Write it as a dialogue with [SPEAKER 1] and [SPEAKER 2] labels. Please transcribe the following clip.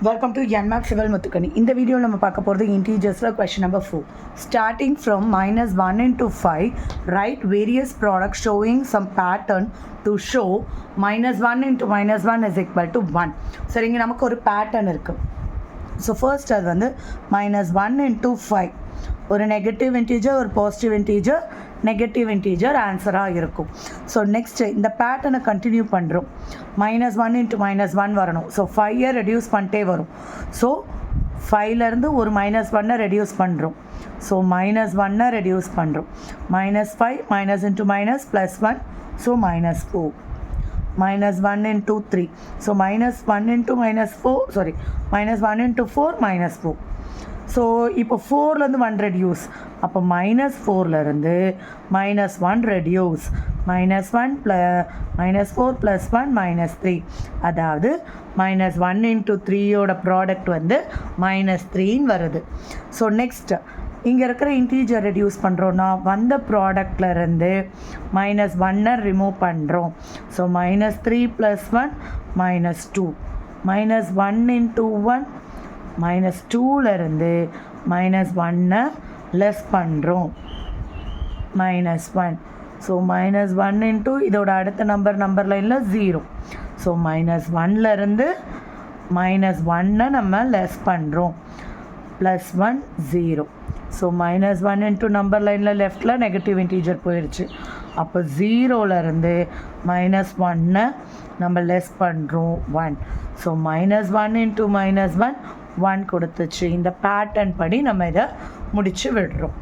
[SPEAKER 1] Welcome to Yanmax Civil Muthukani. In the video, we will talk about the integers. Question number 4. Starting from -1 into 5, write various products showing some pattern to show -1 into -1 is equal to 1. So, here we have a pattern. So, first, அது வந்து -1 into 5. ஒரு negative integer ஒரு positive integer negative integer ஆன்சராக இருக்கும். So next இந்த பேட்டர்னை continue பண்ணுறோம். -1 into -1 வரணும். So 5 reduce பண்ணிட்டே வரும். ஸோ 5லேருந்து ஒரு -1 ரெடியூஸ் பண்ணுறோம். ஸோ -1 ரெடியூஸ் பண்ணுறோம். -5 minus into minus +1 so -4. -1 into 3 so -1 into -1 into 4 -4. So இப்போ 4லேருந்து 1 ரெடியூஸ், அப்போ -4லேருந்து -1 ரெடியூஸ், -1 -4 +1 -3, அதாவது -1 into 3யோட ப்ராடக்ட் வந்து -3ன்னு வருது. ஸோ நெக்ஸ்ட் இங்கே இருக்கிற இன்டீஜர் ரெடியூஸ் பண்ணுறோன்னா வந்த ப்ராடக்ட்லேருந்து -1 ரிமூவ் பண்ணுறோம். ஸோ -3 +1 -2 -1 into 1 -2லேருந்து -1 லெஸ் பண்ணுறோம். -1 ஸோ -1 into இதோட அடுத்த நம்பர் லைனில் 0. ஸோ -1லேருந்து -1 நம்ம லெஸ் பண்ணுறோம். +1 0. ஸோ -1 into நம்பர் லைனில் லெஃப்டில் நெகட்டிவ் இன்டீஜர் போயிடுச்சு. அப்போ 0லேருந்து -1 நம்ம லெஸ் பண்ணுறோம் 1. ஸோ -1 into -1 1 கொடுத்துச்சு. இந்த பேட்டர்ன் படி நம்ம இதை முடித்து விடுறோம்.